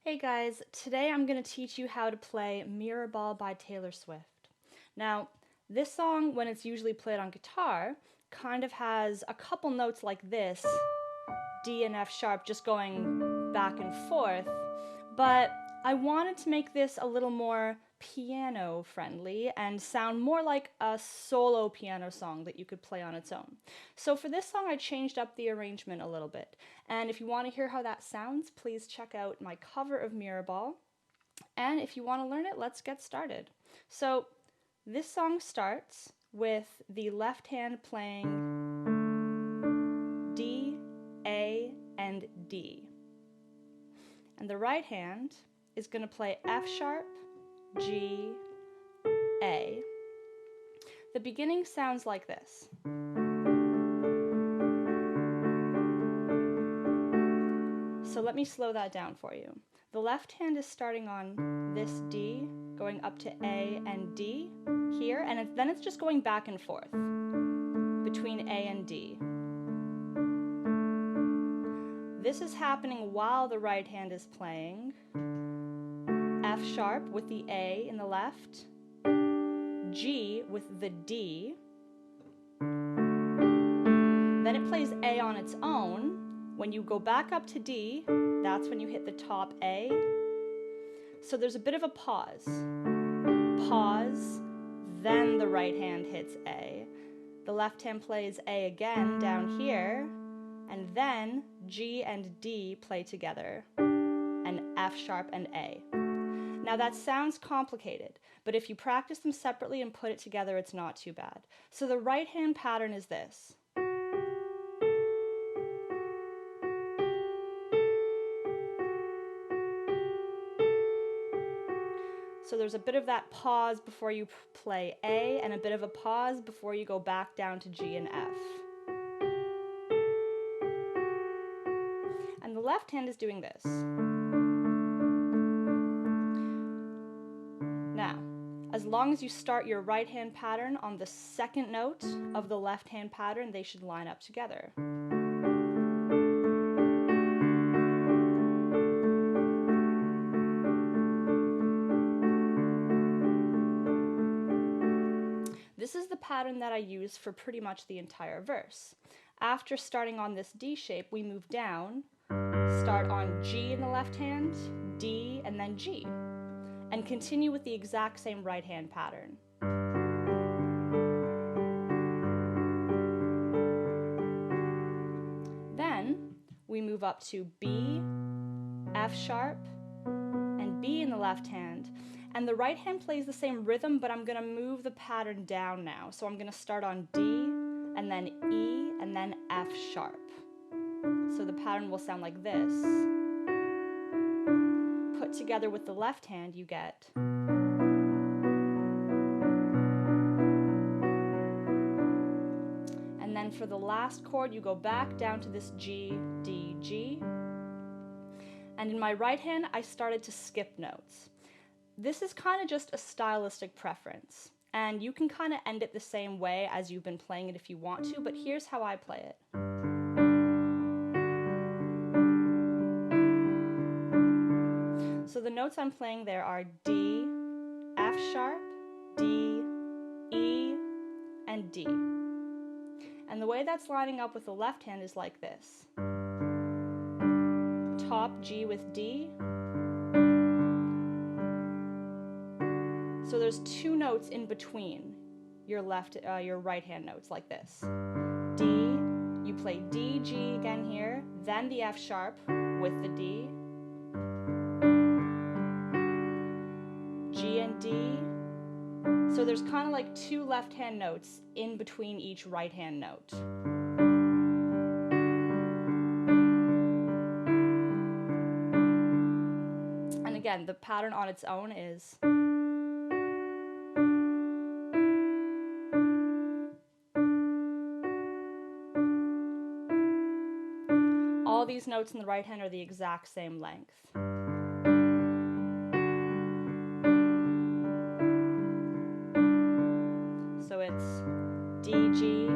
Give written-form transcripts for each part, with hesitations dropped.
Hey guys, today I'm going to teach you how to play Mirrorball by Taylor Swift. Now, this song, when it's usually played on guitar, kind of has a couple notes like this, D and F sharp, just going back and forth, but I wanted to make this a little more piano friendly and sound more like a solo piano song that you could play on its own. So for this song I changed up the arrangement a little bit, and if you want to hear how that sounds, please check out my cover of Mirrorball, and if you want to learn it, let's get started. So this song starts with the left hand playing D, A, and D, and the right hand is going to play F sharp, G, A. The beginning sounds like this. So let me slow that down for you. The left hand is starting on this D, going up to A and D here, and then it's just going back and forth between A and D. This is happening while the right hand is playing F sharp with the A in the left, G with the D, then it plays A on its own. When you go back up to D, that's when you hit the top A. So there's a bit of a pause. Pause, then the right hand hits A. The left hand plays A again down here, and then G and D play together, and F sharp and A. Now that sounds complicated, but if you practice them separately and put it together, it's not too bad. So the right hand pattern is this. So there's a bit of that pause before you play A, and a bit of a pause before you go back down to G and F. And the left hand is doing this. Now, as long as you start your right hand pattern on the second note of the left hand pattern, they should line up together. This is the pattern that I use for pretty much the entire verse. After starting on this D shape, we move down, start on G in the left hand, D, and then G, and continue with the exact same right hand pattern. Then we move up to B, F sharp, and B in the left hand. And the right hand plays the same rhythm, but I'm going to move the pattern down now. So I'm going to start on D, and then E, and then F sharp. So the pattern will sound like this. Put together with the left hand, you get. And then for the last chord, you go back down to this G, D, G. And in my right hand, I started to skip notes. This is kind of just a stylistic preference, and you can kind of end it the same way as you've been playing it if you want to, but here's how I play it. So the notes I'm playing there are D, F sharp, D, E, and D. And the way that's lining up with the left hand is like this. Top G with D. So there's two notes in between your right hand notes like this. D, you play D, G again here, then the F sharp with the D, G and D. So there's kind of like two left hand notes in between each right hand note. And again, the pattern on its own is. All these notes in the right hand are the exact same length. So it's D, G,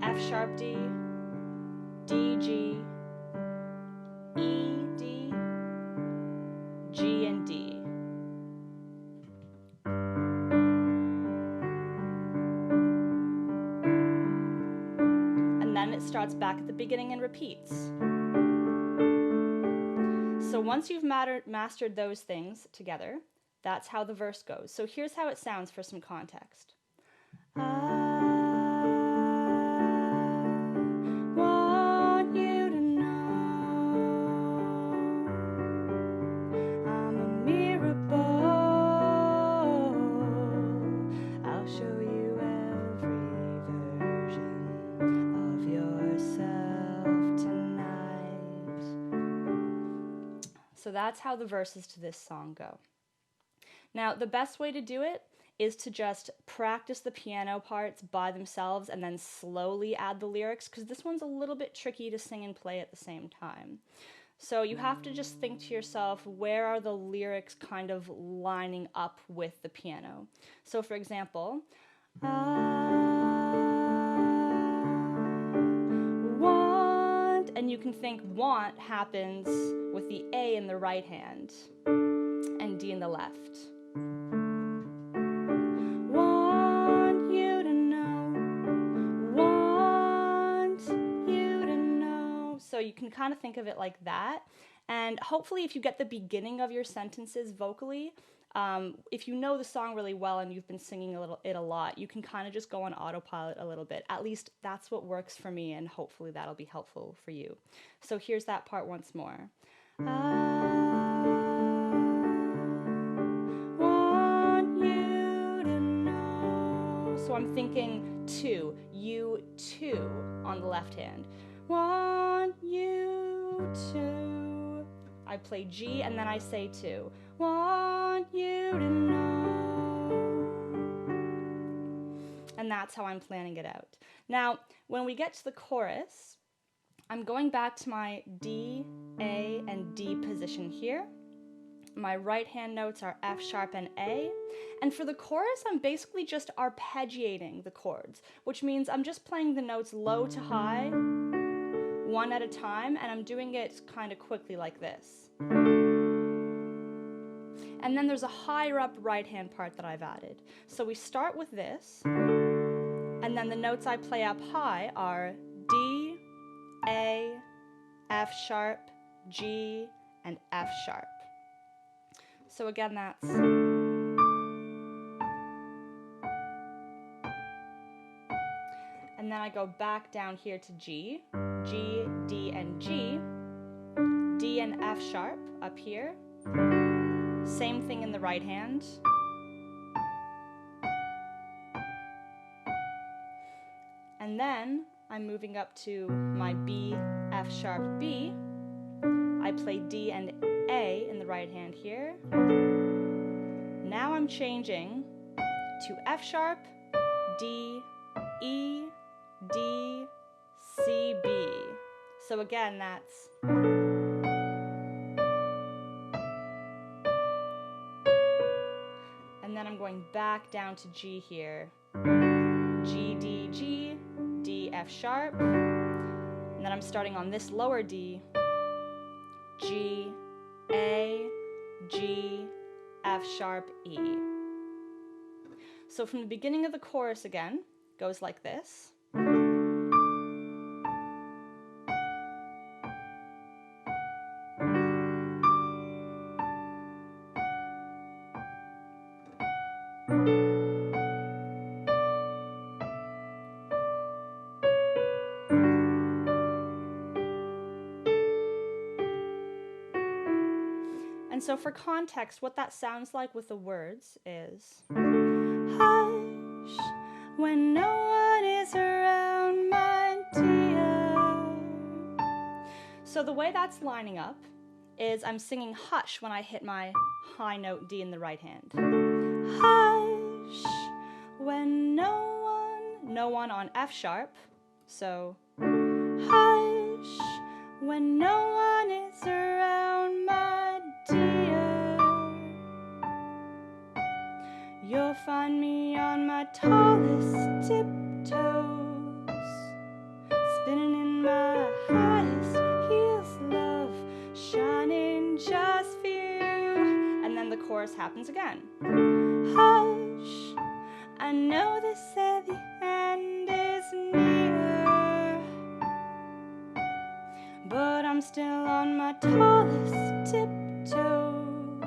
F sharp D, D, G, E, D, starts back at the beginning and repeats. So once you've mastered those things together, that's how the verse goes. So here's how it sounds for some context. I want you to know I'm a Mirrorball. I'll show you every version of yourself tonight. So that's how the verses to this song go. Now, the best way to do it is to just practice the piano parts by themselves and then slowly add the lyrics, because this one's a little bit tricky to sing and play at the same time. So you have to just think to yourself, where are the lyrics kind of lining up with the piano? So for example, I want, and you can think want happens with the A in the right hand and D in the left. Want you to know. So you can kind of think of it like that. And hopefully if you get the beginning of your sentences vocally, if you know the song really well and you've been singing it a lot, you can kind of just go on autopilot a little bit. At least that's what works for me, and hopefully that'll be helpful for you. So here's that part once more. So I'm thinking two, you two on the left hand. Want you to. I play G and then I say two. Want you to know. And that's how I'm planning it out. Now, when we get to the chorus, I'm going back to my D, A, and D position here. My right hand notes are F sharp and A. And for the chorus, I'm basically just arpeggiating the chords, which means I'm just playing the notes low to high, one at a time, and I'm doing it kind of quickly like this. And then there's a higher up right hand part that I've added. So we start with this, and then the notes I play up high are D, A, F sharp, G, and F sharp. So again, that's. And then I go back down here to G, G, D, and G, D and F sharp up here. Same thing in the right hand. And then I'm moving up to my B, F sharp, B. I play D and A in the right hand here. Now I'm changing to F sharp, D, E, D, C, B. So again, that's. And then I'm going back down to G here. G, D, G, D, F sharp. And then I'm starting on this lower D. G, A, G, F sharp, E. So from the beginning of the chorus again, goes like this. And so for context, what that sounds like with the words is, hush, when no one is around, my dear. So the way that's lining up is I'm singing hush when I hit my high note D in the right hand. Hush, when no one on F sharp. So, hush, when no one is around, my dear. You'll find me on my tallest tiptoes, spinning in my highest heels, love, shining just for you. And then the chorus happens again. Hush, I know they said the end is near. still on my tallest tiptoes,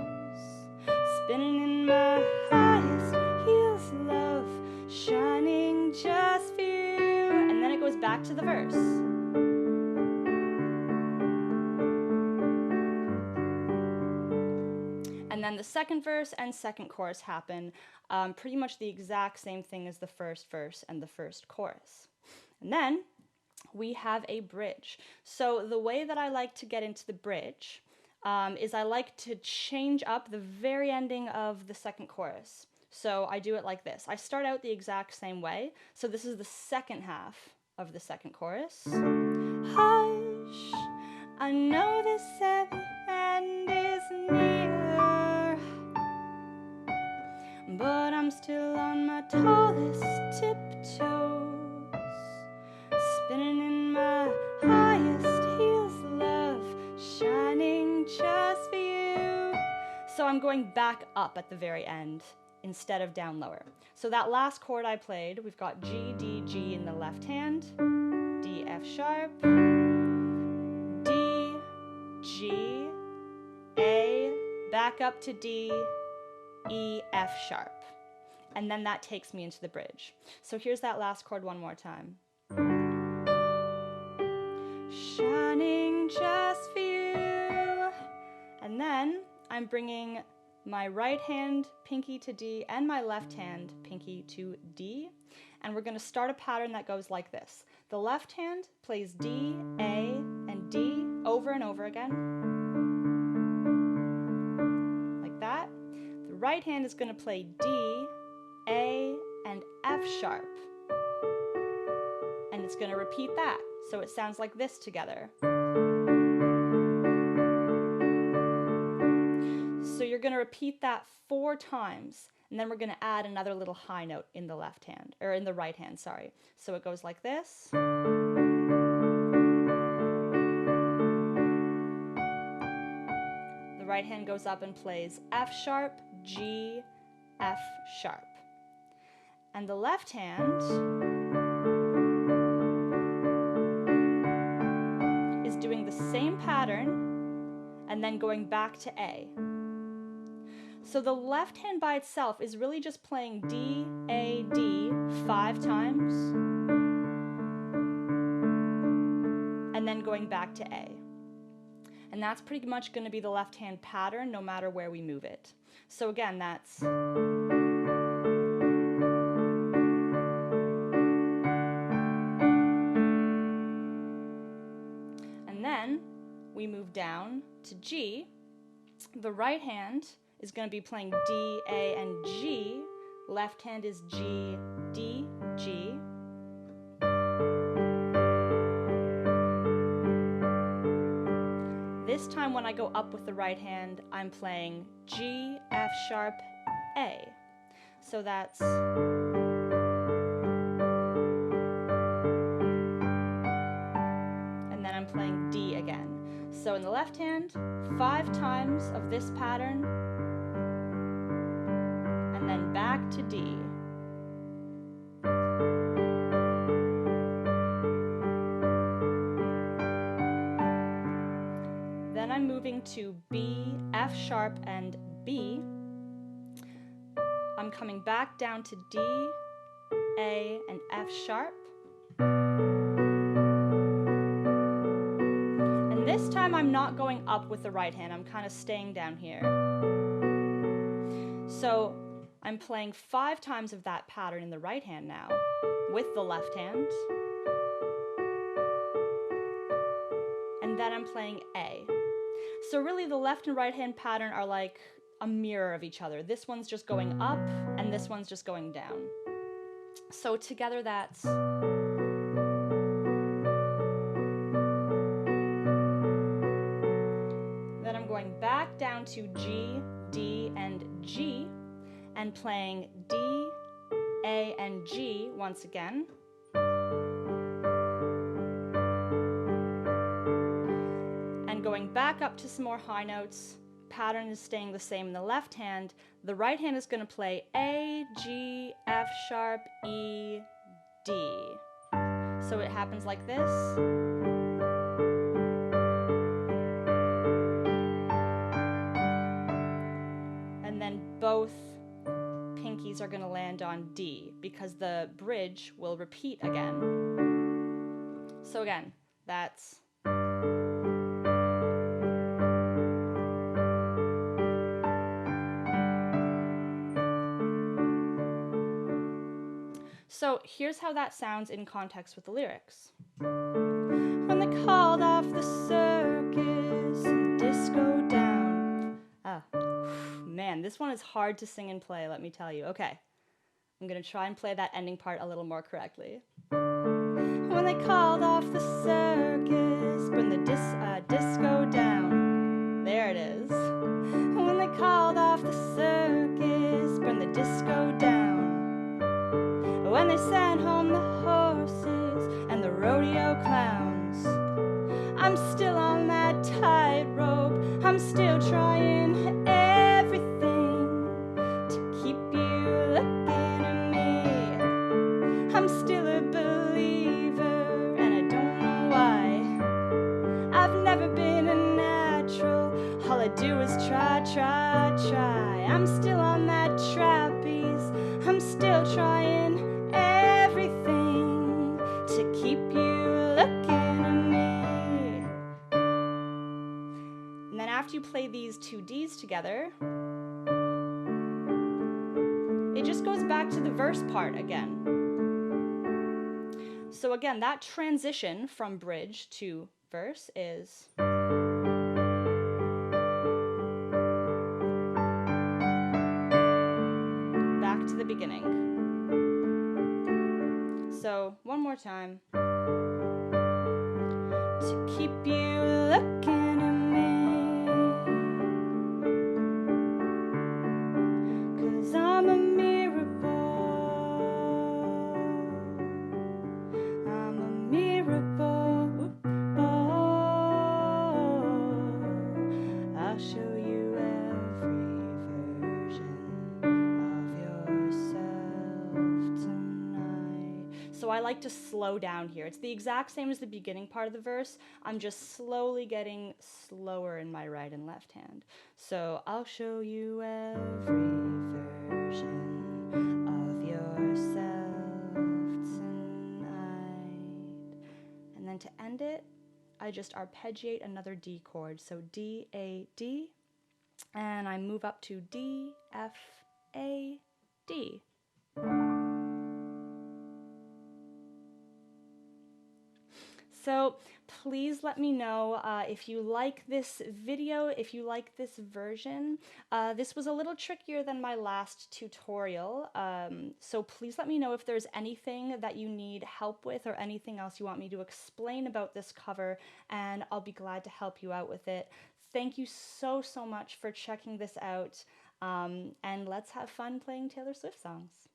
spinning in my highest heels, love shining just for you. And then it goes back to the verse. And then the second verse and second chorus happen, pretty much the exact same thing as the first verse and the first chorus. And then we have a bridge. So the way that I like to get into the bridge is I like to change up the very ending of the second chorus. So I do it like this. I start out the exact same way. So this is the second half of the second chorus. Hush, I know this end is near, but I'm still on my tallest tiptoes, spinning in my highest heels, love shining just for you. So I'm going back up at the very end instead of down lower. So that last chord I played, we've got G, D, G in the left hand, D, F sharp, D, G, A, back up to D, E, F sharp. And then that takes me into the bridge. So here's that last chord one more time. Shining just for you. And then I'm bringing my right hand pinky to D and my left hand pinky to D. And we're going to start a pattern that goes like this. The left hand plays D, A, and D over and over again. Like that. The right hand is going to play D, A, and F sharp. And it's going to repeat that. So it sounds like this together. So you're going to repeat that 4 times, and then we're going to add another little high note in the left hand, or in the right hand, sorry. So it goes like this. The right hand goes up and plays F sharp, G, F sharp. And the left hand is doing the same pattern and then going back to A. So the left hand by itself is really just playing D, A, D 5 times and then going back to A. And that's pretty much going to be the left hand pattern no matter where we move it. So again, that's and then we move down to G. The right hand is going to be playing D, A, and G. Left hand is G, D, G. This time when I go up with the right hand, I'm playing G, F sharp, A. So that's and then I'm playing D again. So in the left hand, 5 times of this pattern, and then back to D. Then I'm moving to B, F sharp, and B. I'm coming back down to D, A, and F sharp. And this time I'm not going up with the right hand, I'm kind of staying down here. So I'm playing 5 times of that pattern in the right hand now, with the left hand. And then I'm playing A. So really the left and right hand pattern are like a mirror of each other. This one's just going up, and this one's just going down. So together that's then I'm going back down to G, D, and G, and playing D, A, and G once again. And going back up to some more high notes. Pattern is staying the same in the left hand. The right hand is going to play A, G, F sharp, E, D. So it happens like this. both pinkies are going to land on D because the bridge will repeat again. So again, that's... So here's how that sounds in context with the lyrics. When they called off the circus and disco down. Man, this one is hard to sing and play, let me tell you. Okay, I'm gonna try and play that ending part a little more correctly. When they called off the circus, burn the disco down. There it is. When they called off the circus, burn the disco down. When they sent home the horses and the rodeo clowns, I'm still on that tightrope. I'm still trying everything to keep you looking at me. I'm still a believer and I don't know why. I've never been a natural. All I do is try, try, try. I'm still on that trapeze. I'm still trying everything to keep you looking at me. And then after you play these two Ds together, it just goes back to the verse part again. So again, that transition from bridge to verse is... back to the beginning. So, one more time. To keep you looking at me, 'cause I'm a mirror ball. I'm a mirror ball. I'll show you every version of yourself tonight. So I like to slow down here. It's the exact same as the beginning part of the verse. I'm just slowly getting slower in my right and left hand. So I'll show you every version of yourself tonight. And then to end it, I just arpeggiate another D chord. So D, A, D, and I move up to D, F, A, D. So please let me know if you like this video, if you like this version. This was a little trickier than my last tutorial, so please let me know if there's anything that you need help with or anything else you want me to explain about this cover, and I'll be glad to help you out with it. Thank you so much for checking this out, and let's have fun playing Taylor Swift songs.